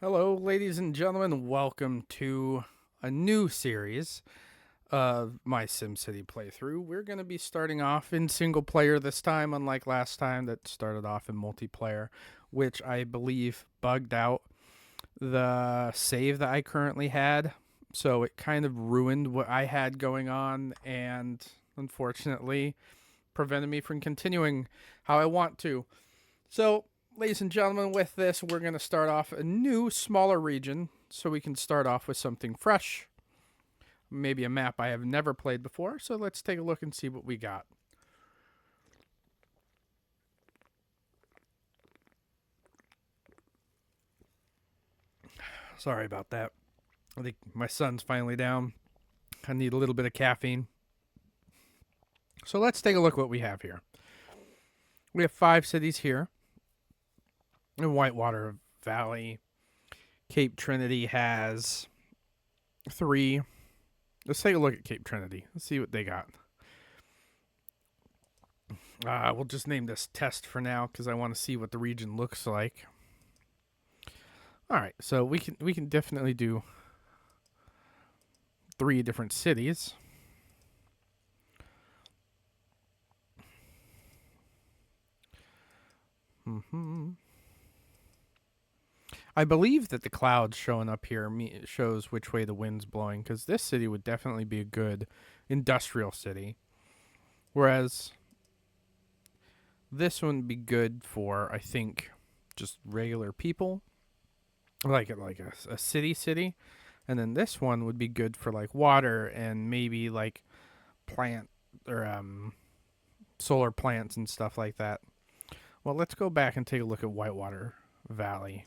Hello, ladies and gentlemen. Welcome to a new series of my SimCity playthrough. We're going to be starting off in single player this time, unlike last time that started off in multiplayer, which I believe bugged out the save that I currently had. So it kind of ruined what I had going on and unfortunately prevented me from continuing how I want to. So, ladies and gentlemen, with this, we're going to start off a new, smaller region so we can start off with something fresh. Maybe a map I have never played before. So, let's take a look and see what we got. Sorry about that. I think my son's finally down. I need a little bit of caffeine. So, let's take a look what we have here. We have 5 cities here in Whitewater Valley. Cape Trinity has 3. Let's take a look at Cape Trinity. Let's see what they got. We'll just name this test for now because I want to see what the region looks like. All right, so we can definitely do 3 different cities. I believe that the clouds showing up here shows which way the wind's blowing because this city would definitely be a good industrial city, whereas this one would be good for I think just regular people, like a city, and then this one would be good for like water and maybe like plant or solar plants and stuff like that. Well, let's go back and take a look at Whitewater Valley.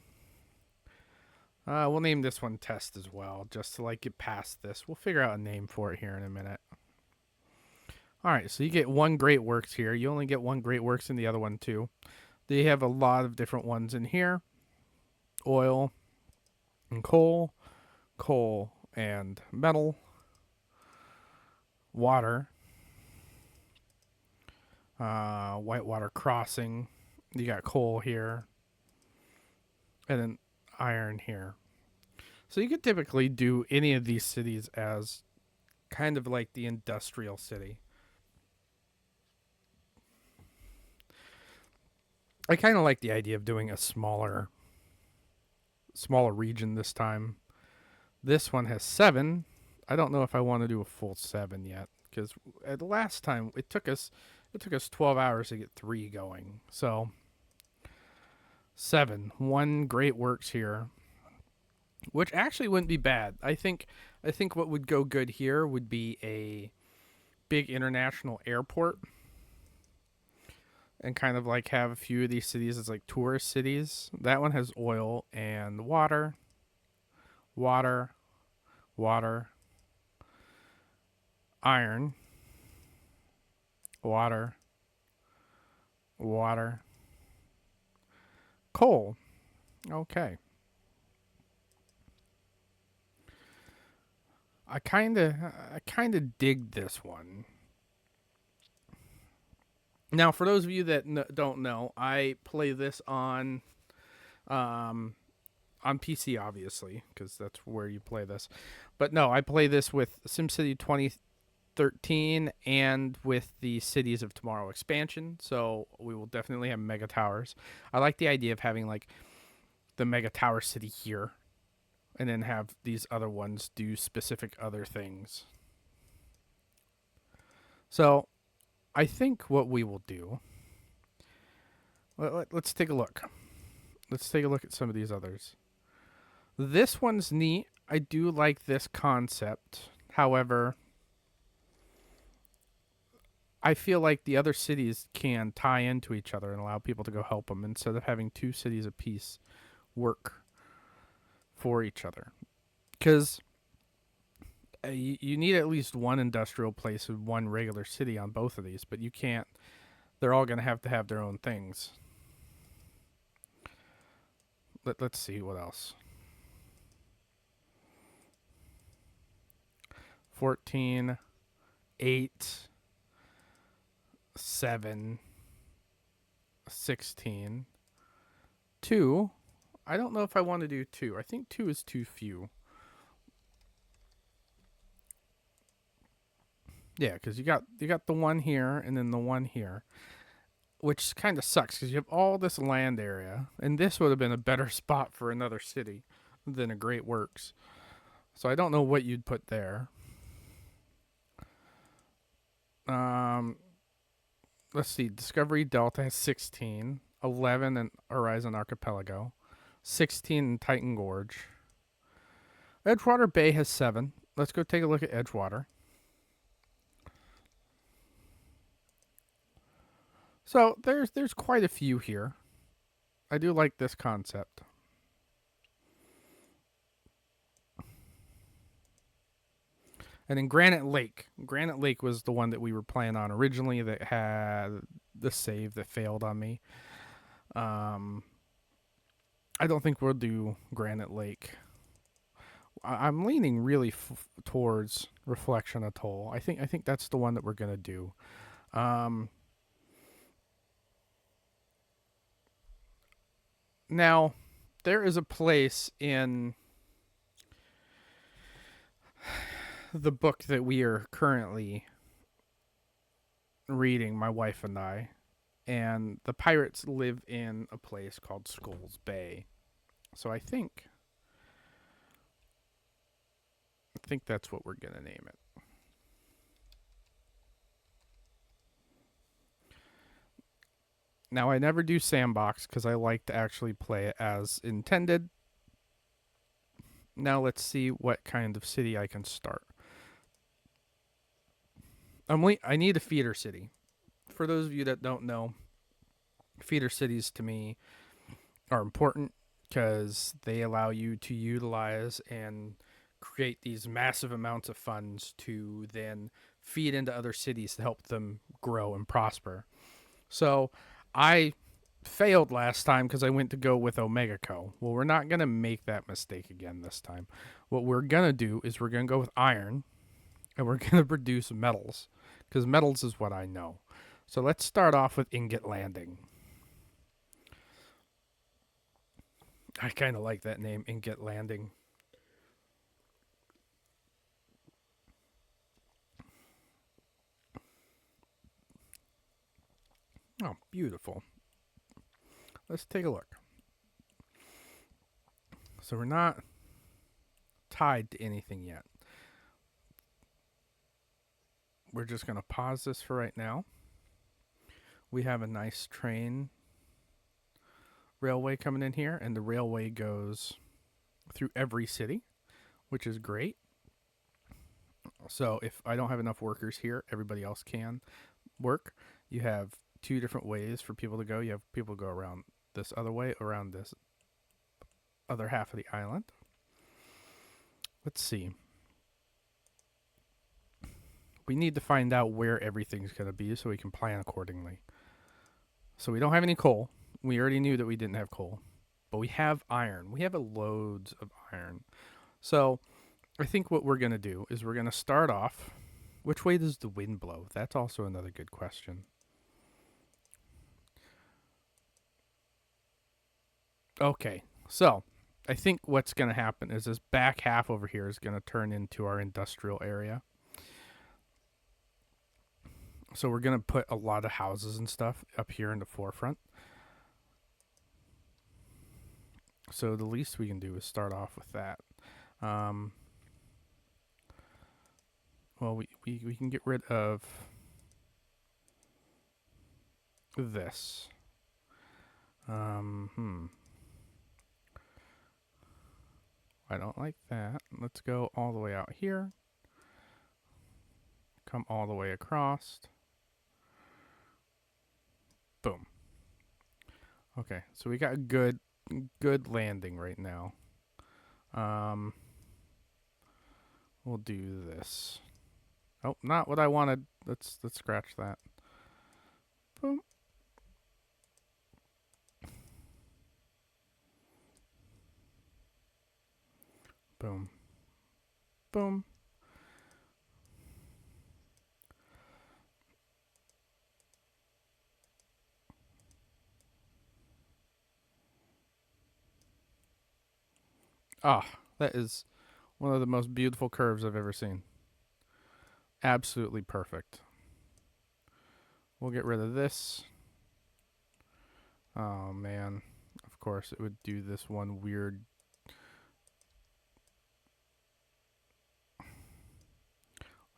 We'll name this one Test as well, just to like get past this. We'll figure out a name for it here in a minute. All right, so you get 1 Great Works here. You only get 1 Great Works in the other one too. They have a lot of different ones in here: oil and coal, coal and metal, water, Whitewater Crossing. You got coal here, and then iron here. So you could typically do any of these cities as kind of like the industrial city. I kind of like the idea of doing a smaller region this time. This one has 7. I don't know if I want to do a full 7 yet because at the last time it took us 12 hours to get 3 going. So 7, 1 Great Works here, which actually wouldn't be bad. I think what would go good here would be a big international airport and kind of like have a few of these cities as like tourist cities. That one has oil and water, water, water, iron, water, water, coal. Okay. I kind of dig this one. Now, for those of you that don't know, I play this um on PC obviously because that's where you play this. But no, I play this with SimCity 2013 and with the Cities of Tomorrow expansion. So we will definitely have mega towers. I like the idea of having like the mega tower city here and then have these other ones do specific other things. So I think what we will do, let's take a look. Let's take a look at some of these others. This one's neat. I do like this concept. However, I feel like the other cities can tie into each other and allow people to go help them instead of having 2 cities apiece work for each other. Because you need at least 1 industrial place and 1 regular city on both of these, but you can't. They're all going to have their own things. Let's see what else. 14, 8, 7, 16, 2. I don't know if I want to do 2. I think 2 is too few. Yeah, because you got the one here and then the one here, which kind of sucks because you have all this land area, and this would have been a better spot for another city than a Great Works. So I don't know what you'd put there. Um, let's see. Discovery Delta has 16, 11 in Horizon Archipelago, 16 in Titan Gorge. Edgewater Bay has 7. Let's go take a look at Edgewater. So there's quite a few here. I do like this concept. And then Granite Lake. Granite Lake was the one that we were playing on originally that had the save that failed on me. I don't think we'll do Granite Lake. I'm leaning really towards Reflection Atoll. I think that's the one that we're gonna do. Now, there is a place in the book that we are currently reading, my wife and I, and the pirates live in a place called Skulls Bay. So I think that's what we're gonna name it. Now I never do sandbox because I like to actually play it as intended. Now let's see what kind of city I can start. I need a feeder city. For those of you that don't know, feeder cities to me are important because they allow you to utilize and create these massive amounts of funds to then feed into other cities to help them grow and prosper. So I failed last time because I went to go with Omega Co. Well, we're not going to make that mistake again this time. What we're going to do is we're going to go with iron and we're going to produce metals because metals is what I know. So let's start off with Ingot Landing. I kind of like that name, Ingot Landing. Oh, beautiful. Let's take a look. So we're not tied to anything yet. We're just going to pause this for right now. We have a nice train railway coming in here, and the railway goes through every city, which is great. So if I don't have enough workers here, everybody else can work. You have 2 different ways for people to go. You have people go around this other way, around this other half of the island. Let's see. We need to find out where everything's going to be so we can plan accordingly. So we don't have any coal. We already knew that we didn't have coal. But we have iron. We have loads of iron. So I think what we're going to do is we're going to start off. Which way does the wind blow? That's also another good question. Okay, so I think what's going to happen is this back half over here is going to turn into our industrial area. So we're going to put a lot of houses and stuff up here in the forefront. So the least we can do is start off with that. Well, we can get rid of this. I don't like that. Let's go all the way out here. Come all the way across. Boom. Okay, so we got a good landing right now. We'll do this. Oh, not what I wanted. Let's scratch that. Boom. Boom. Boom. Ah, that is one of the most beautiful curves I've ever seen. Absolutely perfect. We'll get rid of this. Oh man, of course it would do this one weird.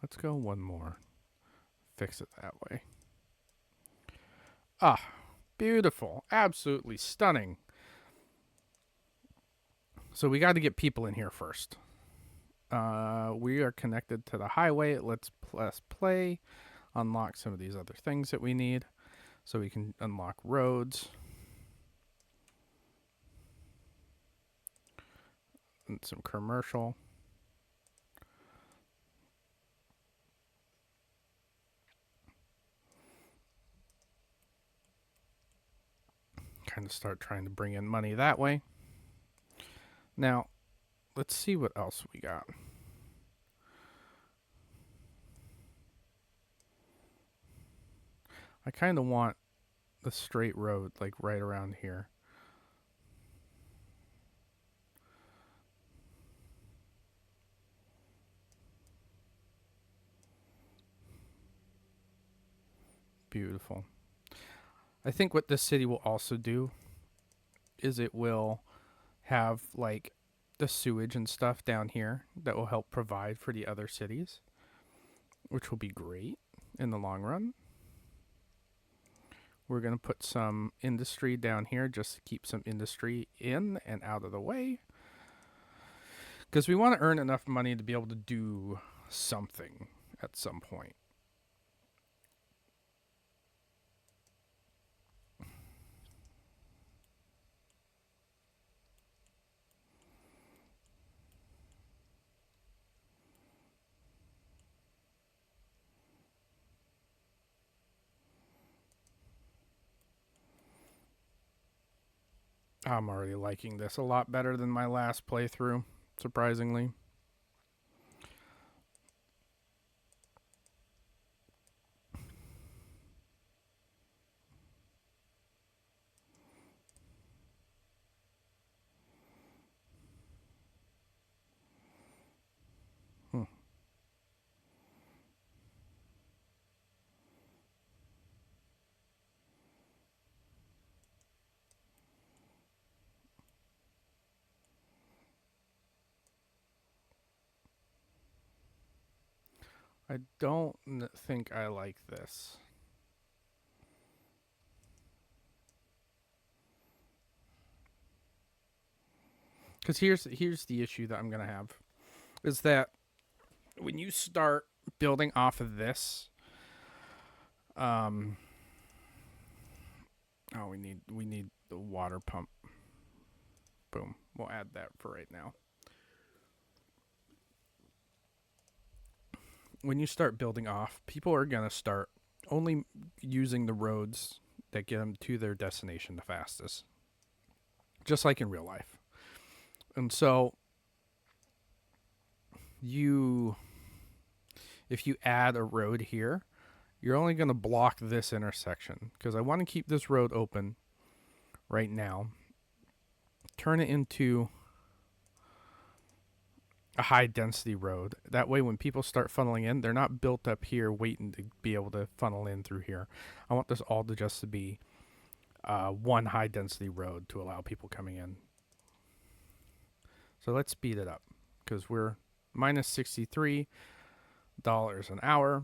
Let's go one more. Fix it that way. Ah, beautiful. Absolutely stunning. So we got to get people in here first. We are connected to the highway. Let's press play. Unlock some of these other things that we need. So we can unlock roads. And some commercial. Kind of start trying to bring in money that way. Now, let's see what else we got. I kind of want the straight road, like right around here. Beautiful. I think what this city will also do is it will have like the sewage and stuff down here that will help provide for the other cities, which will be great in the long run. We're going to put some industry down here just to keep some industry in and out of the way. Because we want to earn enough money to be able to do something at some point. I'm already liking this a lot better than my last playthrough, surprisingly. Hmm. I don't think I like this. Because here's the issue that I'm gonna have is that when you start building off of this, um, oh, we need the water pump. Boom. We'll add that for right now. When you start building off, people are gonna start only using the roads that get them to their destination the fastest, just like in real life. And so you, if you add a road here, you're only going to block this intersection because I want to keep this road open right now. Turn it into a high density road. That way, when people start funneling in, they're not built up here waiting to be able to funnel in through here. I want this all to just to be one high density road to allow people coming in. So let's speed it up because we're minus $63 an hour.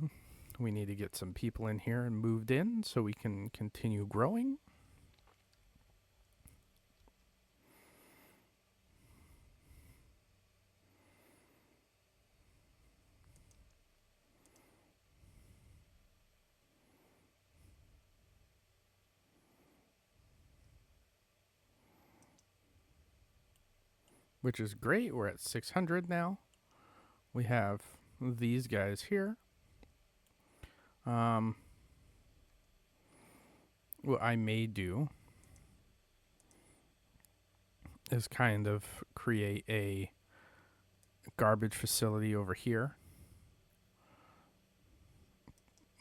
We need to get some people in here and moved in so we can continue growing. Which is great. We're at 600 now. We have these guys here. What I may do is kind of create a garbage facility over here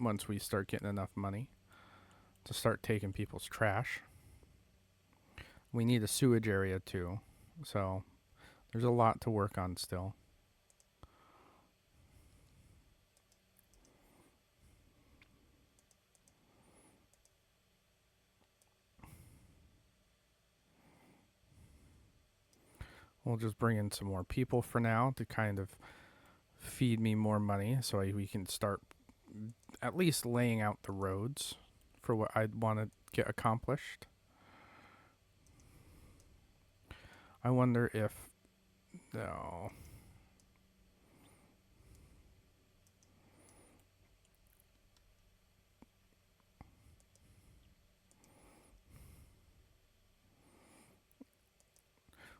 once we start getting enough money to start taking people's trash. We need a sewage area too. So There's a lot to work on still. We'll just bring in some more people for now to kind of feed me more money so we can start at least laying out the roads for what I'd want to get accomplished. I wonder if. No.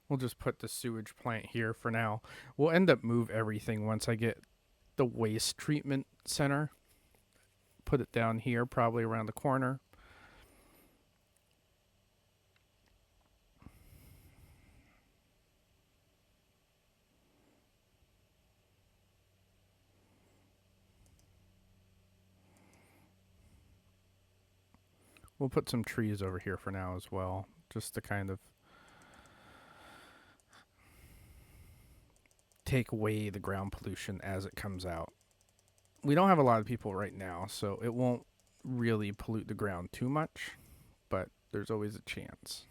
We'll just put the sewage plant here for now. We'll end up move everything once I get the waste treatment center. Put it down here, probably around the corner. We'll put some trees over here for now as well, just to kind of take away the ground pollution as it comes out. We don't have a lot of people right now, so it won't really pollute the ground too much, but there's always a chance.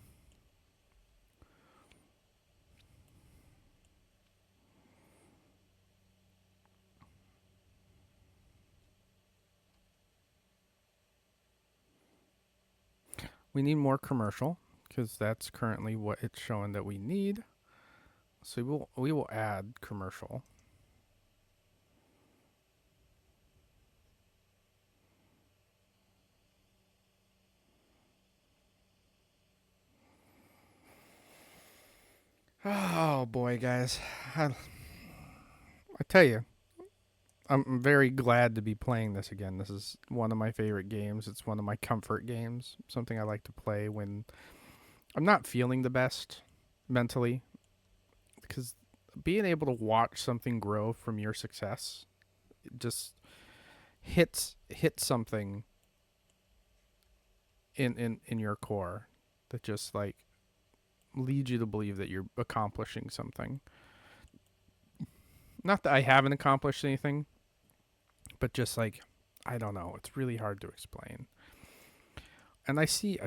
We need more commercial because that's currently what it's showing that we need. So we will add commercial. Oh boy, guys. I tell you, I'm very glad to be playing this again. This is one of my favorite games. It's one of my comfort games. Something I like to play when I'm not feeling the best mentally, because being able to watch something grow from your success just hits something in your core that just like leads you to believe that you're accomplishing something. Not that I haven't accomplished anything, but just like I don't know, it's really hard to explain. And I see.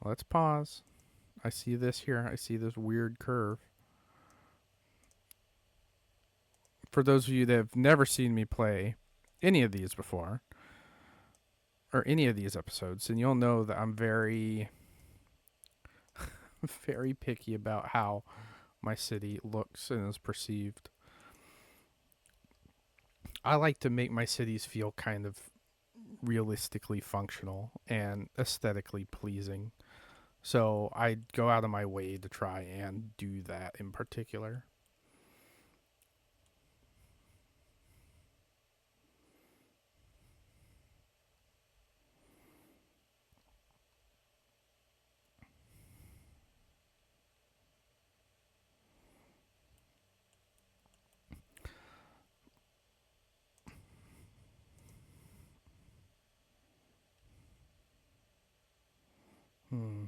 Let's pause. I see this here. I see this weird curve. For those of you that have never seen me play any of these before, or any of these episodes, then you'll know that I'm very, very picky about how my city looks and is perceived. I like to make my cities feel kind of realistically functional and aesthetically pleasing. So I go out of my way to try and do that in particular. Hmm.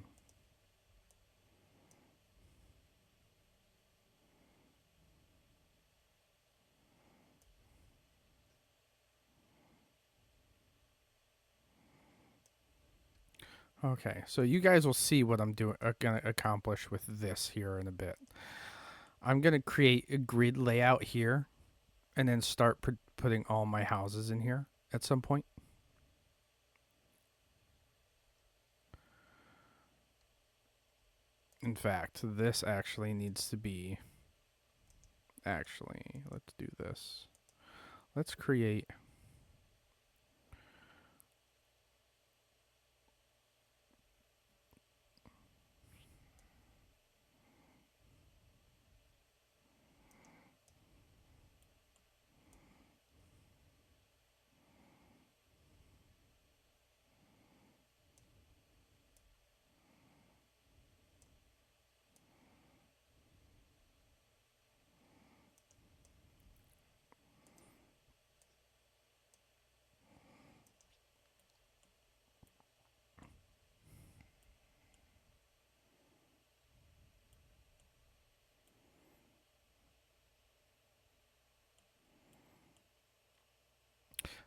Okay, so you guys will see what I'm doing, gonna accomplish with this here in a bit. I'm gonna create a grid layout here, and then start putting all my houses in here at some point. In fact, this actually needs to be. Actually, let's do this. Let's create.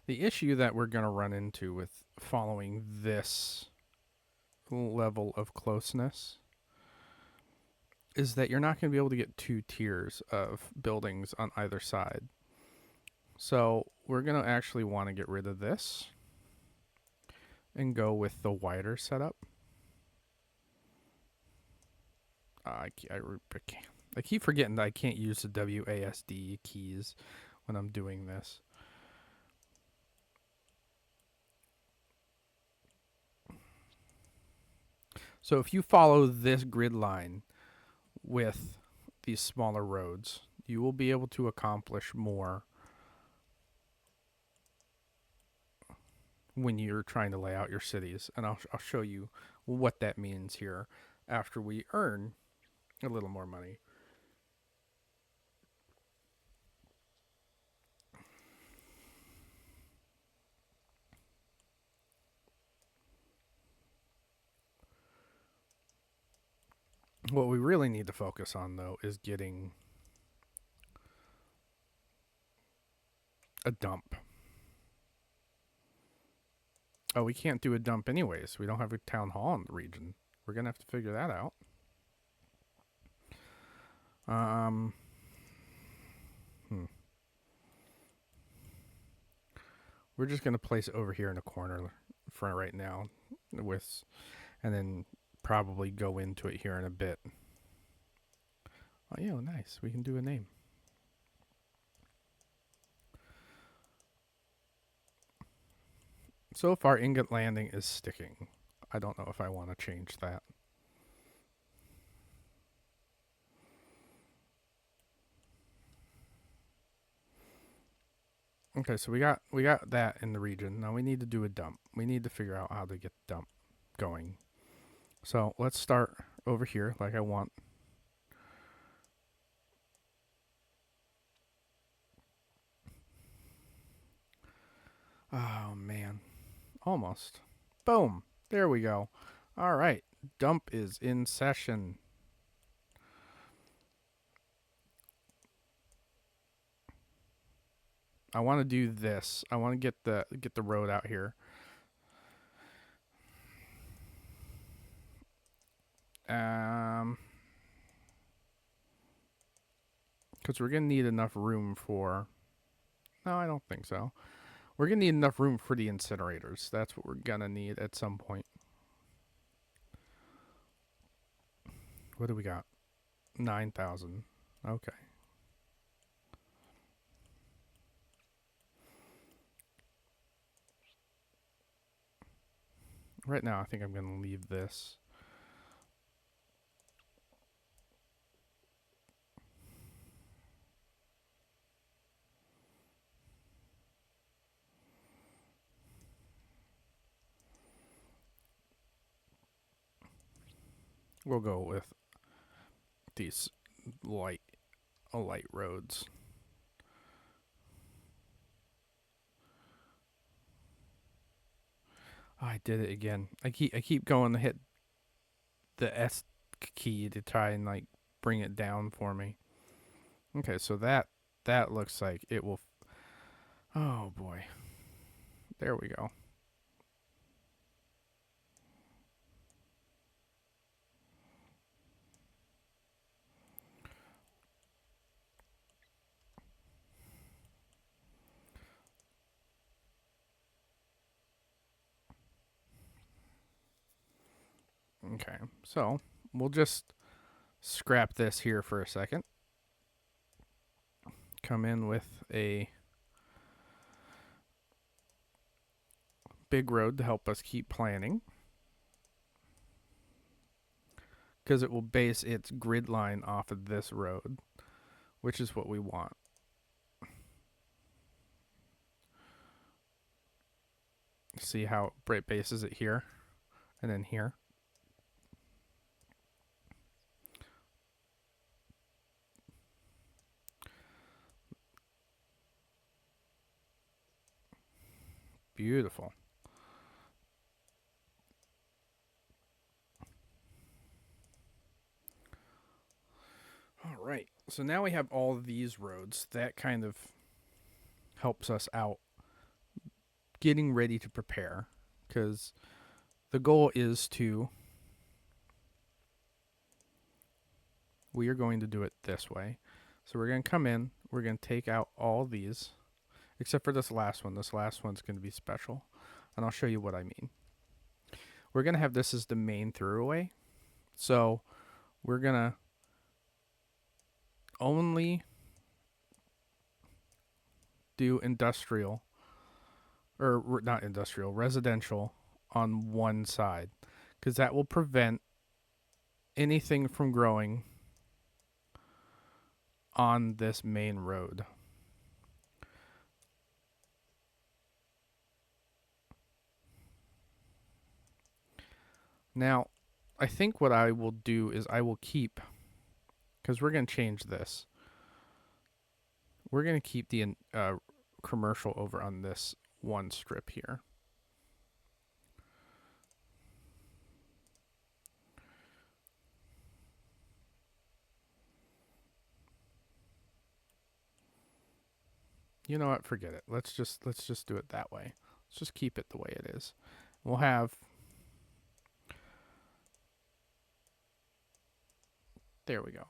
The issue that we're going to run into with following this level of closeness is that you're not going to be able to get two tiers of buildings on either side. So we're going to actually want to get rid of this and go with the wider setup. I keep forgetting that I can't use the WASD keys when I'm doing this. So if you follow this grid line with these smaller roads, you will be able to accomplish more when you're trying to lay out your cities. And I'll show you what that means here after we earn a little more money. What we really need to focus on, though, is getting a dump. Oh, we can't do a dump anyways. We don't have a town hall in the region. We're going to have to figure that out. We're just going to place it over here in a corner for right now, and then probably go into it here in a bit. Oh, yeah, nice. We can do a name. So far, Ingot Landing is sticking. I don't know if I want to change that. Okay, so we got that in the region. Now we need to do a dump. We need to figure out how to get the dump going. So let's start over here like I want. Oh, man. Almost. Boom. There we go. All right. Dump is in session. I want to do this. I want to get the road out here. Because we're gonna need enough room for. No, I don't think so. We're gonna need enough room for the incinerators. That's what we're gonna need at some point. What do we got? 9,000. Okay. Right now, I think I'm gonna leave this. We'll go with these light roads. Oh, I did it again. I keep going to hit the S key to try and like bring it down for me. Okay, so that looks like it will. Oh boy. There we go. Okay, so we'll just scrap this here for a second. Come in with a big road to help us keep planning. Because it will base its grid line off of this road, which is what we want. See how it bases it here and then here. Beautiful. All right. So now we have all of these roads. That kind of helps us out getting ready to prepare, because the goal is to, we are going to do it this way. So we're going to come in, we're going to take out all these, except for this last one. This last one's going to be special, and I'll show you what I mean. We're going to have this as the main throughway. So we're going to only do industrial, or not industrial, residential on one side, because that will prevent anything from growing on this main road. Now, I think what I will do is I will keep, because we're going to change this, we're going to keep the commercial over on this one strip here. You know what? Forget it. Let's just do it that way. Let's just keep it the way it is. We'll have, there we go.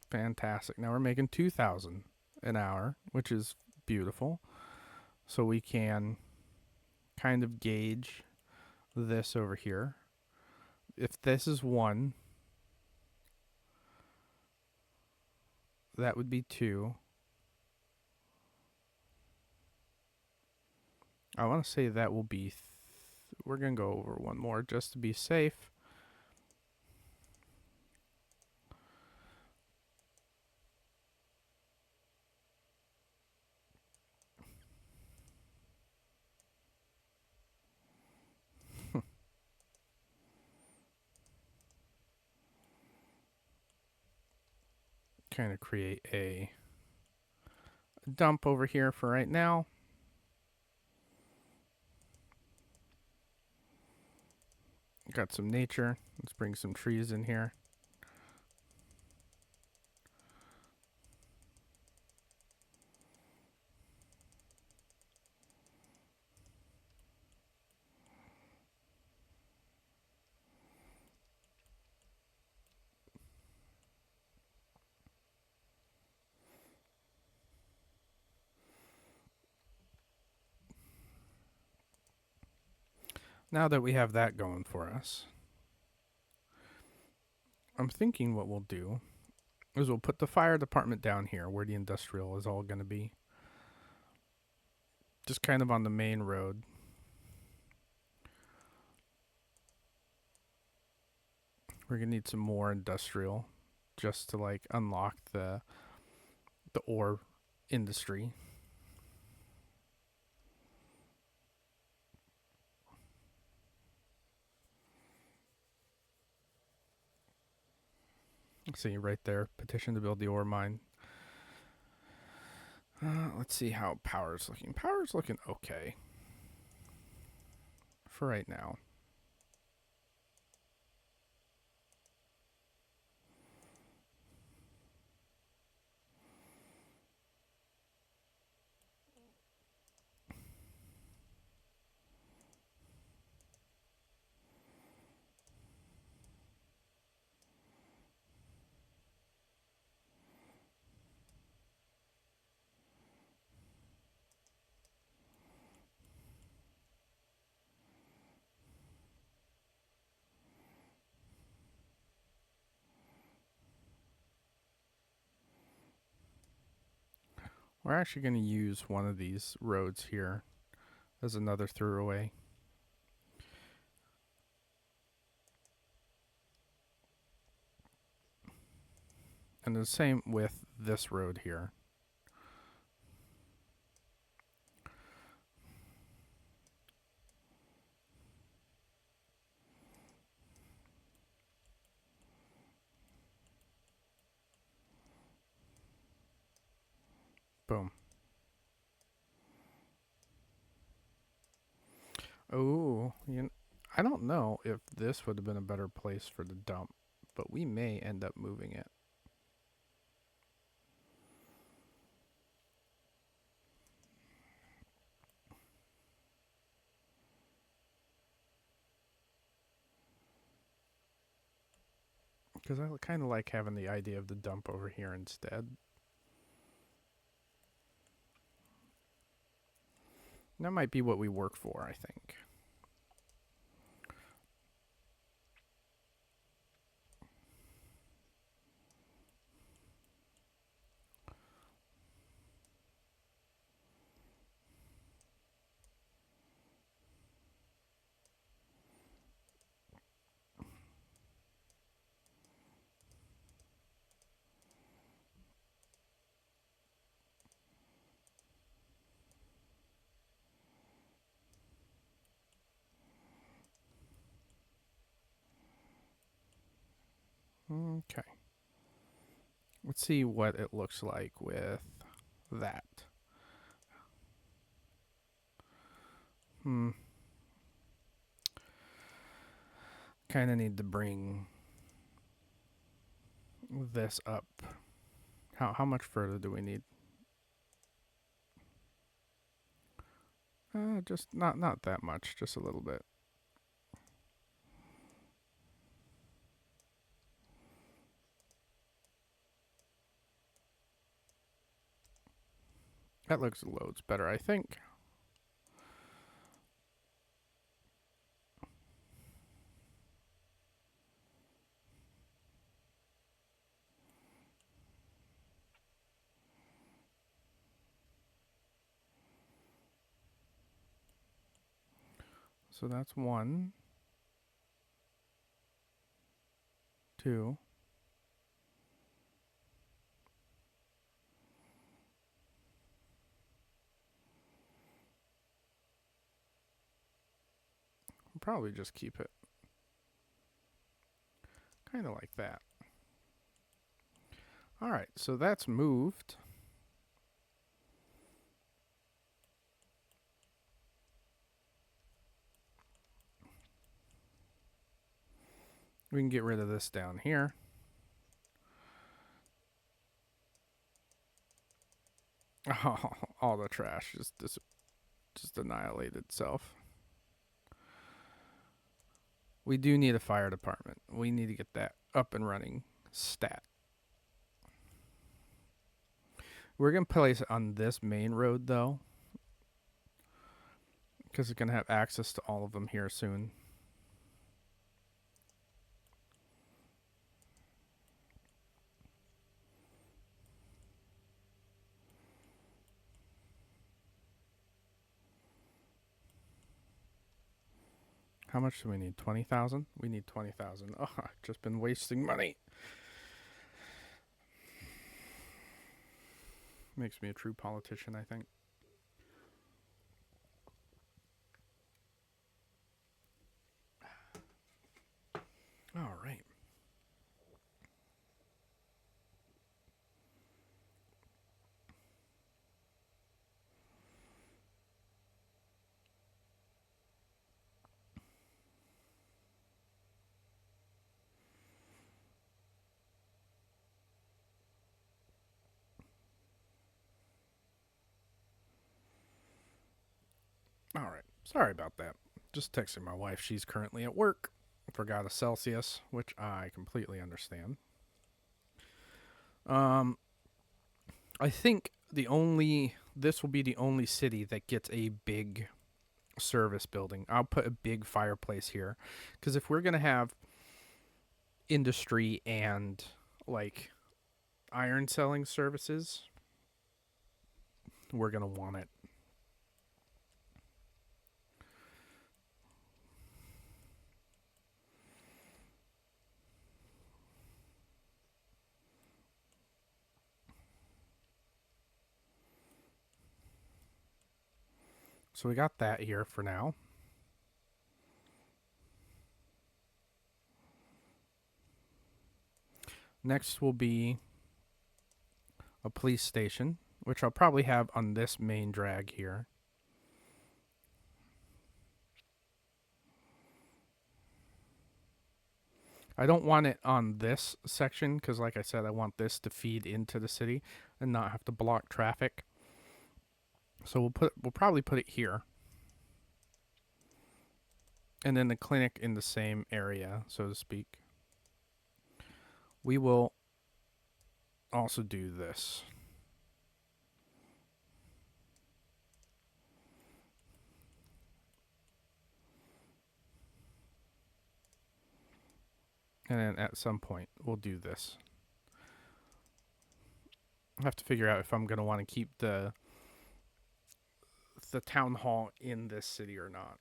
Fantastic. Now we're making 2,000 an hour, which is beautiful. So we can kind of gauge this over here. If this is 1, that would be 2. I want to say that will be, we're going to go over one more just to be safe. Kind of create a dump over here for right now. Got some nature. Let's bring some trees in here. Now that we have that going for us, I'm thinking what we'll do is we'll put the fire department down here where the industrial is all going to be. Just kind of on the main road. We're going to need some more industrial just to like unlock the ore industry. See right there, petition to build the ore mine. Let's see how power's looking. Power's looking okay for right now. We're actually going to use one of these roads here as another throughway. And the same with this road here. Boom. Oh, I don't know if this would have been a better place for the dump, but we may end up moving it. Because I kind of like having the idea of the dump over here instead. That might be what we work for, I think. Okay. Let's see what it looks like with that. Kind of need to bring this up. How much further do we need? Just not that much, just a little bit. That looks loads better, I think. So that's 1, 2. I'll probably just keep it kind of like that. All right, so that's moved. We can get rid of this down here. Oh, all the trash just annihilated itself. We do need a fire department. We need to get that up and running stat. We're going to place it on this main road, though, because it's going to have access to all of them here soon. How much do we need? 20,000? We need 20,000. Oh, I've just been wasting money. Makes me a true politician, I think. All right. All right. Sorry about that. Just texting my wife. She's currently at work. Forgot a Celsius, which I completely understand. I think this will be the only city that gets a big service building. I'll put a big fireplace here, because if we're gonna have industry and like iron selling services, we're gonna want it. So we got that here for now. Next will be a police station, which I'll probably have on this main drag here. I don't want it on this section because, like I said, I want this to feed into the city and not have to block traffic. So we'll probably put it here. And then the clinic in the same area, so to speak. We will also do this. And then at some point, we'll do this. I have to figure out if I'm going to want to keep the town hall in this city or not.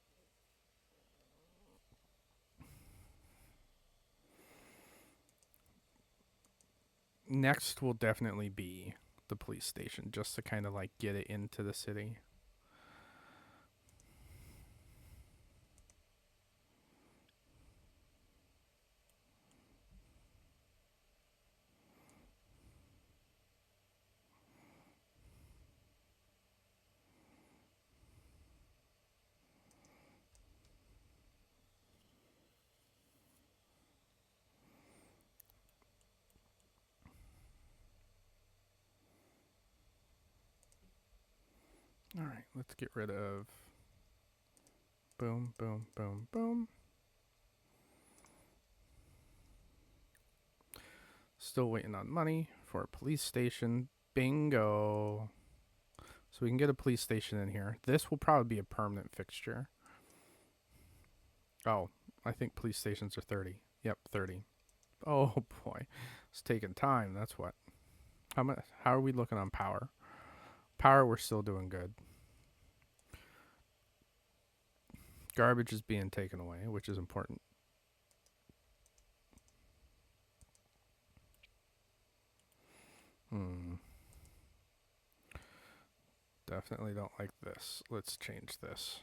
Next will definitely be the police station, just to kind of like get it into the city. All right, let's get rid of boom, boom, boom, boom. Still waiting on money for a police station. Bingo. So we can get a police station in here. This will probably be a permanent fixture. Oh, I think police stations are 30. Yep, 30. Oh boy. It's taking time, that's what. How are we looking on power? Power, we're still doing good. Garbage is being taken away, which is important. Definitely don't like this. Let's change this.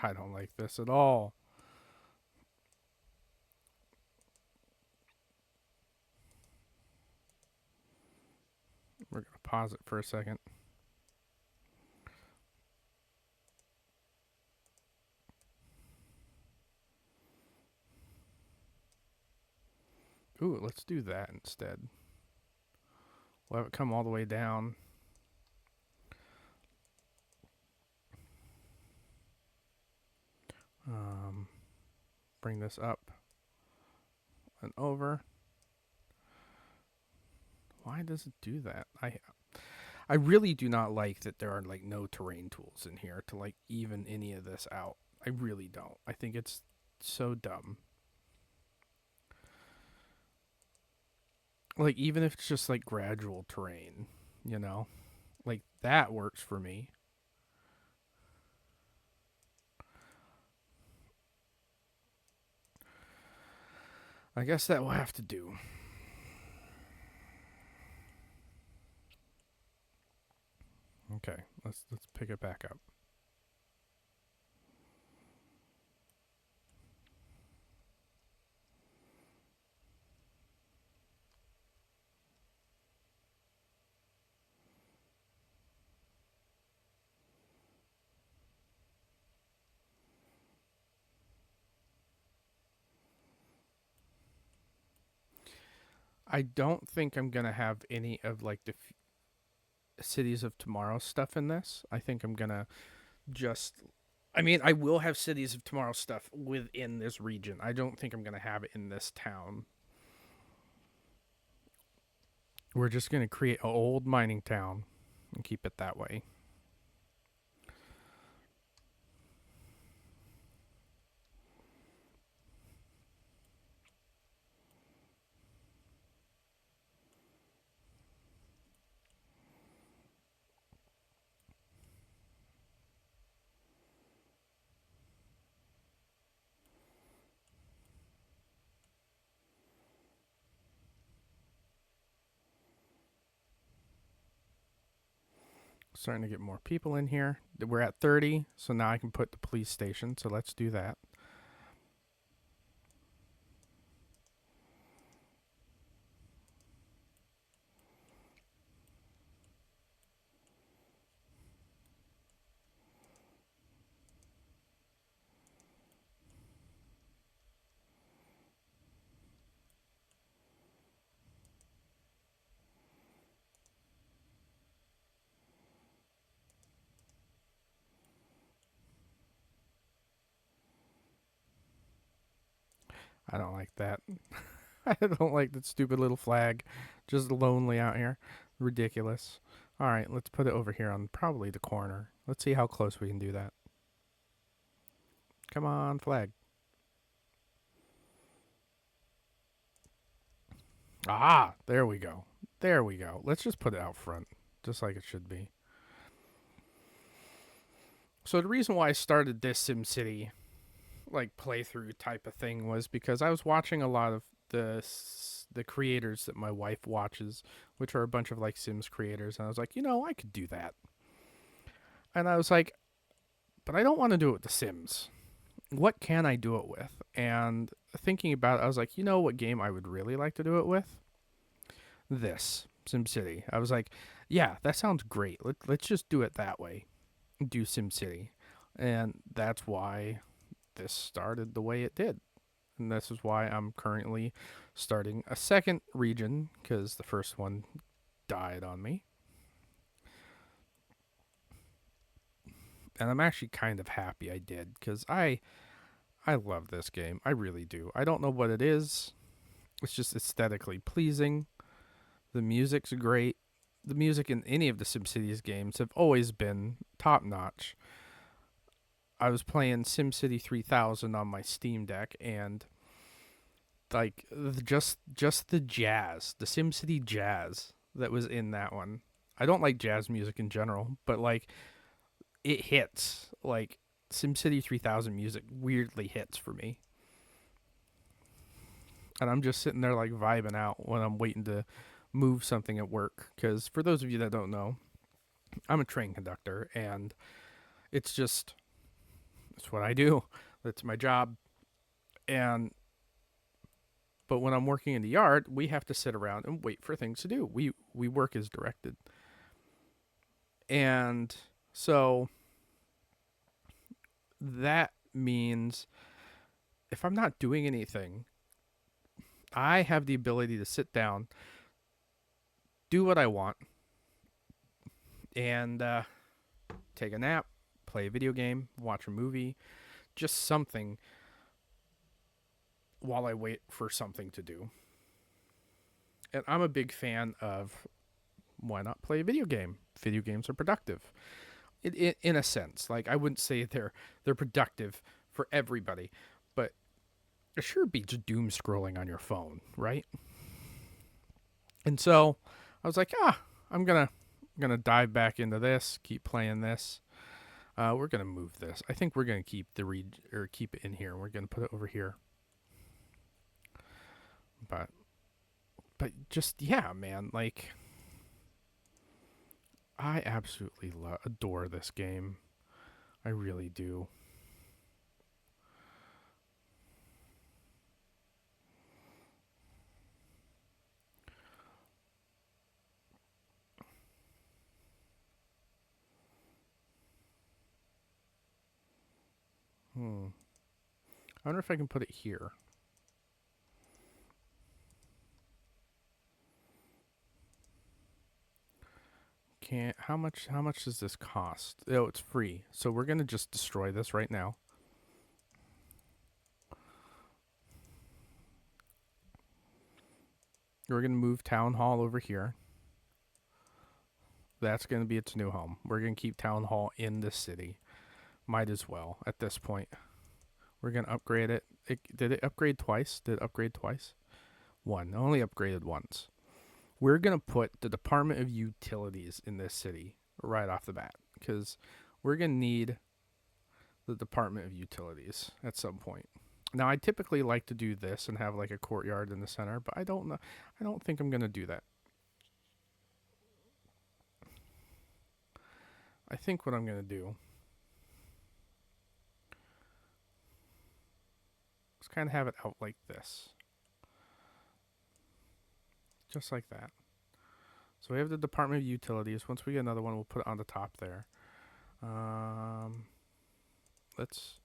I don't like this at all. We're going to pause it for a second. Ooh, let's do that instead. We'll have it come all the way down. Bring this up and over. Why does it do that? I really do not like that there are like no terrain tools in here to like even any of this out. I really don't. I think it's so dumb. Like even if it's just like gradual terrain, you know? Like that works for me. I guess that will have to do. Okay, let's pick it back up. I don't think I'm gonna have any of like the cities of tomorrow stuff in this. I think I'm gonna just. I mean, I will have cities of tomorrow stuff within this region. I don't think I'm gonna have it in this town. We're just gonna create an old mining town and keep it that way. Starting to get more people in here. We're at 30, so now I can put the police station. So let's do that. I don't like that. I don't like that stupid little flag. Just lonely out here. Ridiculous. All right, let's put it over here on probably the corner. Let's see how close we can do that. Come on, flag. Ah, there we go. There we go. Let's just put it out front, just like it should be. So the reason why I started this SimCity like playthrough type of thing was because I was watching a lot of the creators that my wife watches, which are a bunch of like Sims creators, and I was like, I could do that. And I was like, but I don't want to do it with the Sims. What can I do it with? And thinking about it, I was like, what game I would really like to do it with? This SimCity. I was like, yeah, that sounds great. Let's just do it that way. Do SimCity. And that's why this started the way it did. And this is why I'm currently starting a second region, because the first one died on me. And I'm actually kind of happy I did, because I love this game. I really do. I don't know what it is. It's just aesthetically pleasing. The music's great. The music in any of the SimCities games have always been top notch. I was playing SimCity 3000 on my Steam Deck, and like just the jazz, the SimCity jazz that was in that one. I don't like jazz music in general, but like it hits. Like SimCity 3000 music weirdly hits for me. And I'm just sitting there like vibing out when I'm waiting to move something at work, cuz for those of you that don't know, I'm a train conductor, and it's just it's what I do. That's my job. And but when I'm working in the yard, we have to sit around and wait for things to do. We work as directed. And so that means if I'm not doing anything, I have the ability to sit down, do what I want, and take a nap, play a video game, watch a movie, just something while I wait for something to do. And I'm a big fan of why not play a video game? Video games are productive. In a sense, like I wouldn't say they're productive for everybody, but it sure beats doom scrolling on your phone, right? And so I was like, I'm gonna dive back into this, keep playing this. We're gonna move this. I think we're gonna keep keep it in here. We're gonna put it over here. But just yeah, man, like I absolutely adore this game. I really do. I wonder if I can put it here. Can't. How much does this cost? Oh, it's free. So we're gonna just destroy this right now. We're gonna move town hall over here. That's gonna be its new home. We're gonna keep town hall in the city. Might as well at this point. We're gonna upgrade it. Did it upgrade twice? Did it upgrade twice? One. Only upgraded once. We're gonna put the Department of Utilities in this city right off the bat, because we're gonna need the Department of Utilities at some point. Now, I typically like to do this and have like a courtyard in the center, but I don't know. I don't think I'm gonna do that. I think what I'm going to do is kind of have it out like this. Just like that. So we have the Department of Utilities. Once we get another one, we'll put it on the top there. Let's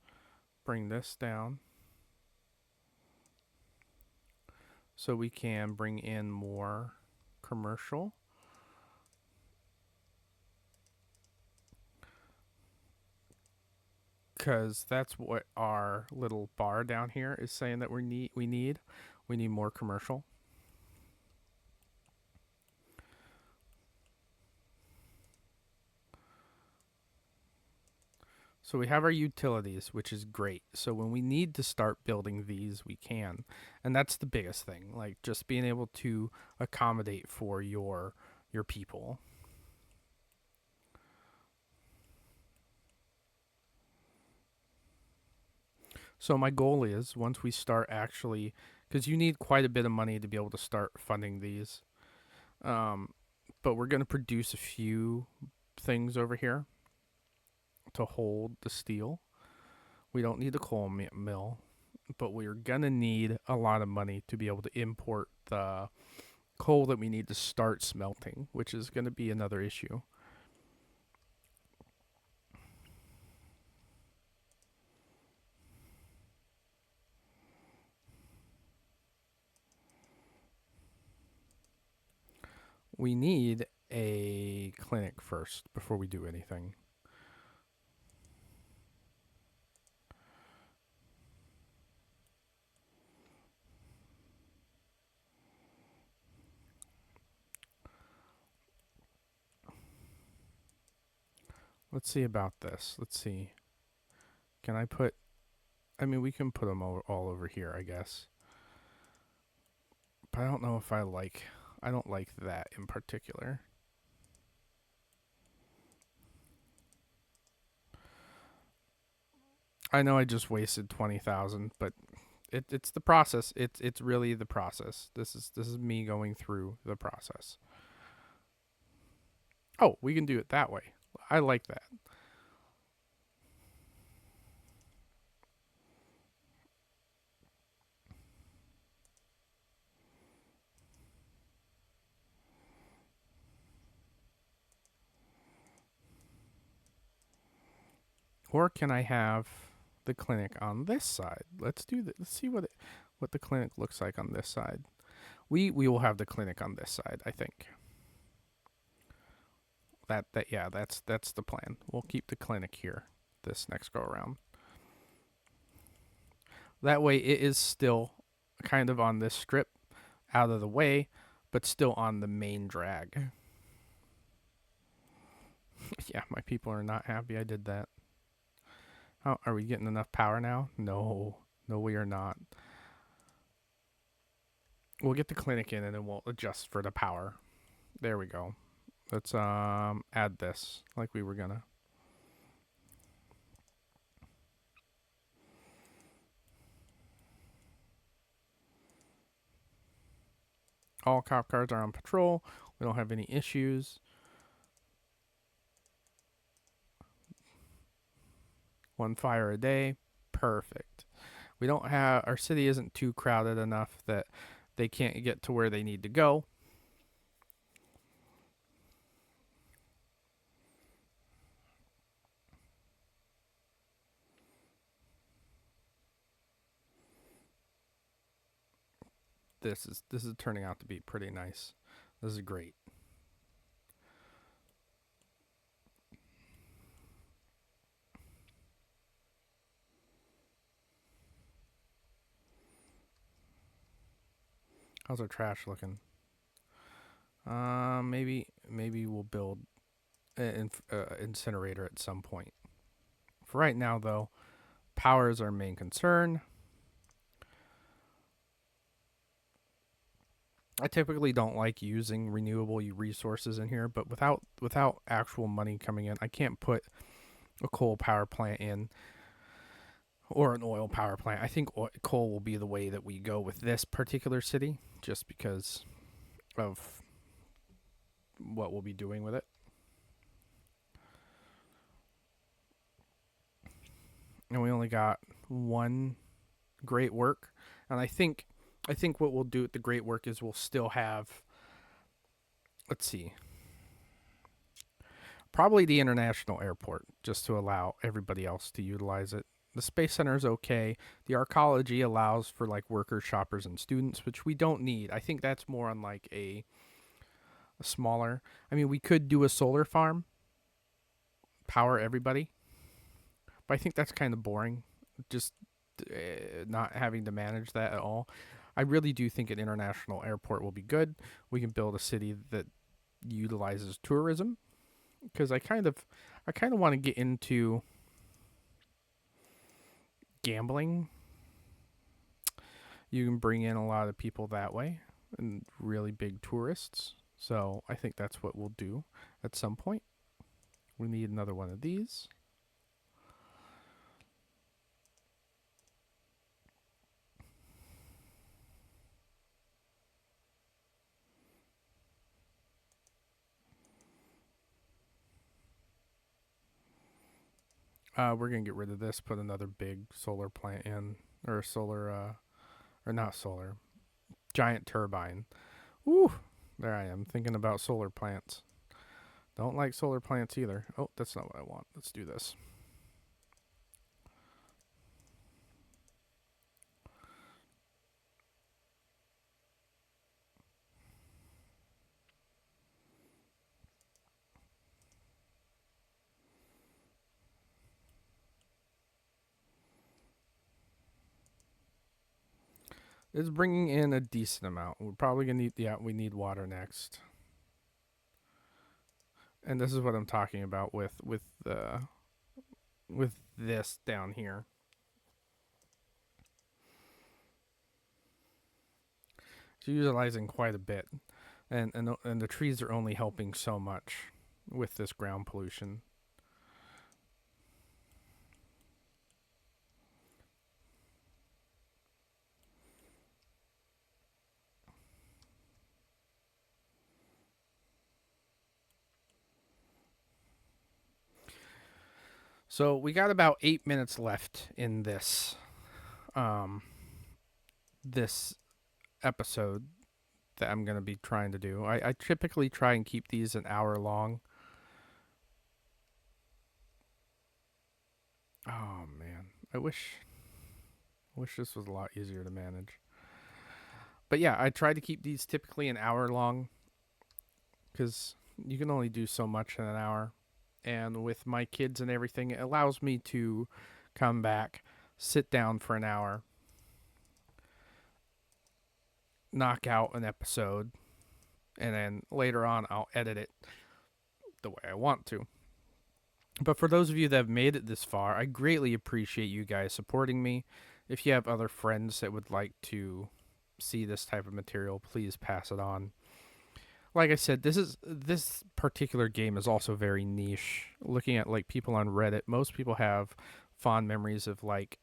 bring this down so we can bring in more commercial. Because that's what our little bar down here is saying that we need more commercial. So we have our utilities, which is great. So when we need to start building these, we can. And that's the biggest thing, like just being able to accommodate for your people. So my goal is once we start actually, because you need quite a bit of money to be able to start funding these. But we're going to produce a few things over here to hold the steel. We don't need the coal mill, but we're going to need a lot of money to be able to import the coal that we need to start smelting, which is going to be another issue. We need a clinic first before we do anything. Let's see about this. Let's see. Can I put... I mean, we can put them all over here, I guess. But I don't know if I like... I don't like that in particular. I know I just wasted 20,000, but it's the process. It's really the process. This is me going through the process. Oh, we can do it that way. I like that. Or can I have the clinic on this side? Let's do that. Let's see what the clinic looks like on this side. We will have the clinic on this side, I think. Yeah, that's the plan. We'll keep the clinic here this next go around. That way it is still kind of on this strip out of the way, but still on the main drag. Yeah, my people are not happy I did that. Oh, are we getting enough power now? No. No, we are not. We'll get the clinic in and then we'll adjust for the power. There we go. Let's add this like we were gonna. All cop cars are on patrol. We don't have any issues. One fire a day. Perfect. We don't have... Our city isn't too crowded enough that they can't get to where they need to go. This is turning out to be pretty nice. This is great. How's our trash looking? Maybe we'll build an incinerator at some point. For right now, though, power is our main concern. I typically don't like using renewable resources in here, but without actual money coming in, I can't put a coal power plant in or an oil power plant. I think coal will be the way that we go with this particular city, just because of what we'll be doing with it. and we only got one great work. And I think what we'll do with the great work is we'll still have, let's see, probably the international airport, just to allow everybody else to utilize it. The Space Center is okay. The arcology allows for like workers, shoppers, and students, which we don't need. I think that's more on like a smaller. I mean, we could do a solar farm, power everybody, but I think that's kind of boring. Just not having to manage that at all. I really do think an international airport will be good. We can build a city that utilizes tourism, because I kind of want to get into gambling. You can bring in a lot of people that way and really big tourists. So I think that's what we'll do at some point. We need another one of these. We're gonna get rid of this. Put another big solar plant in, or solar, or not solar, giant turbine. Ooh, there I am thinking about solar plants. Don't like solar plants either. Oh, that's not what I want. Let's do this. It's bringing in a decent amount. We're probably gonna need, yeah, we need water next. And this is what I'm talking about with this down here. It's utilizing quite a bit, and the trees are only helping so much with this ground pollution. So we got about 8 minutes left in um this episode that I'm gonna be trying to do. I typically try and keep these an hour long. Oh man, I wish this was a lot easier to manage. But yeah, I try to keep these typically an hour long, because you can only do so much in an hour. And with my kids and everything, it allows me to come back, sit down for an hour, knock out an episode, and then later on I'll edit it the way I want to. But for those of you that have made it this far, I greatly appreciate you guys supporting me. If you have other friends that would like to see this type of material, please pass it on. Like I said, this particular game is also very niche. Looking at like people on Reddit, most people have fond memories of like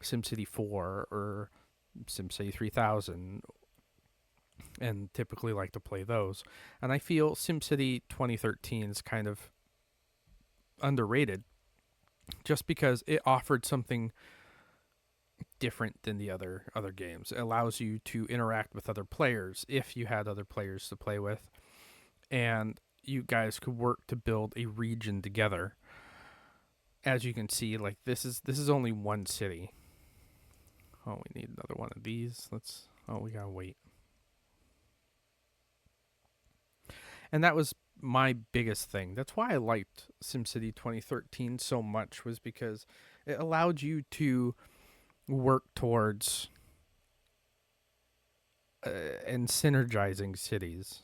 SimCity 4 or SimCity 3000, and typically like to play those. And I feel SimCity 2013 is kind of underrated just because it offered something different than the other games. It allows you to interact with other players if you had other players to play with, and you guys could work to build a region together. As you can see, like this is only one city. Oh, we need another one of these. We gotta wait. And that was my biggest thing. That's why I liked SimCity 2013 so much, was because it allowed you to work towards and synergizing cities.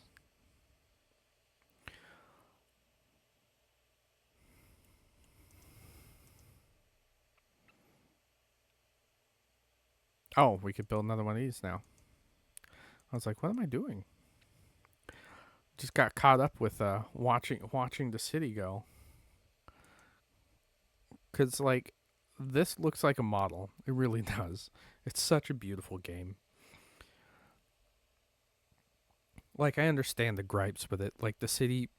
Oh, we could build another one of these now. I was like, what am I doing? Just got caught up with watching the city go. Cause like this looks like a model. It really does. It's such a beautiful game. Like I understand the gripes with it. Like the city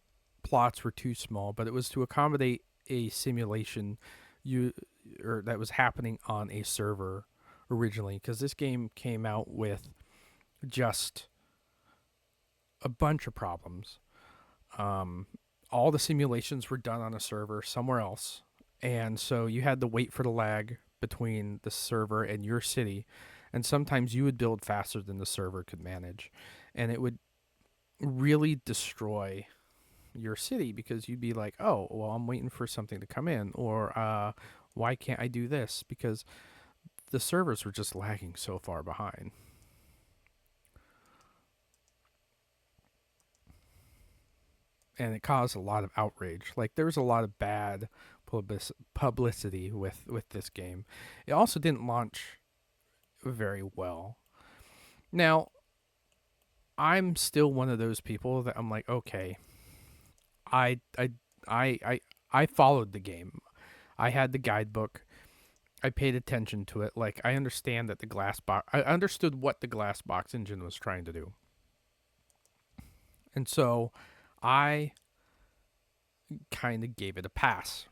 plots were too small, but it was to accommodate a simulation you or that was happening on a server originally, because this game came out with just a bunch of problems. Um, all the simulations were done on a server somewhere else, and so you had to wait for the lag between the server and your city, and sometimes you would build faster than the server could manage, and it would really destroy your city because you'd be like, oh, well, I'm waiting for something to come in, or why can't I do this? Because the servers were just lagging so far behind. And it caused a lot of outrage. Like, there was a lot of bad publicity with this game. It also didn't launch very well. Now, I'm still one of those people that I'm like, okay, I I I followed the game. I had the guidebook. I paid attention to it. Like, I understand that the glass box. I understood what the glass box engine was trying to do, and so I kind of gave it a pass.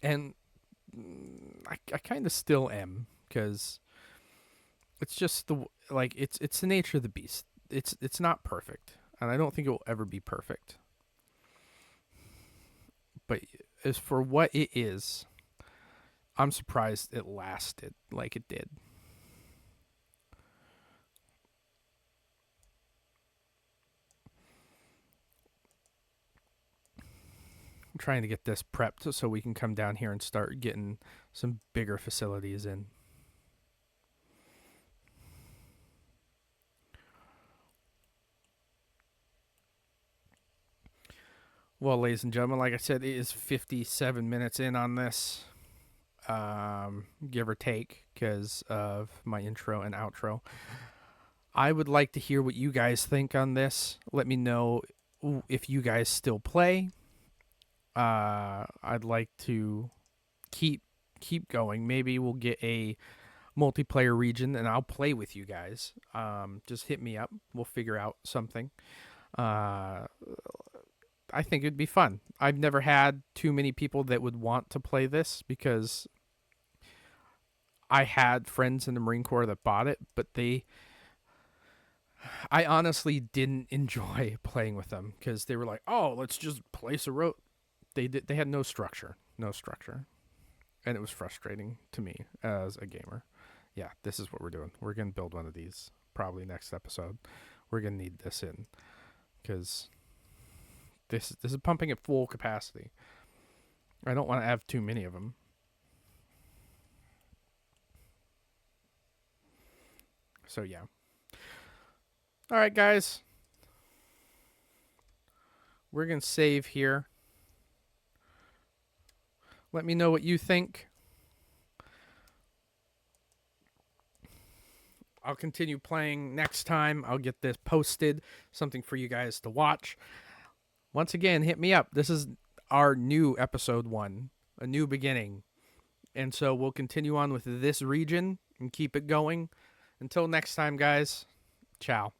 And I kind of still am, because it's just it's the nature of the beast. It's not perfect, and I don't think it will ever be perfect. But as for what it is, I'm surprised it lasted like it did. I'm trying to get this prepped so we can come down here and start getting some bigger facilities in. Well, ladies and gentlemen, like I said, it is 57 minutes in on this, give or take, because of my intro and outro. I would like to hear what you guys think on this. Let me know if you guys still play. I'd like to keep going. Maybe we'll get a multiplayer region and I'll play with you guys. Just hit me up. We'll figure out something. Uh, I think it'd be fun. I've never had too many people that would want to play this, because I had friends in the Marine Corps that bought it, but I honestly didn't enjoy playing with them, because they were like, "Oh, let's just place a road." They had no structure, and it was frustrating to me as a gamer. Yeah, this is what we're doing. We're gonna build one of these probably next episode. We're gonna need this in, because this is pumping at full capacity. I don't want to have too many of them. So yeah. All right, guys. We're going to save here. Let me know what you think. I'll continue playing next time. I'll get this posted, something for you guys to watch. Once again, hit me up. This is our new episode 1, a new beginning. And so we'll continue on with this region and keep it going. Until next time, guys. Ciao.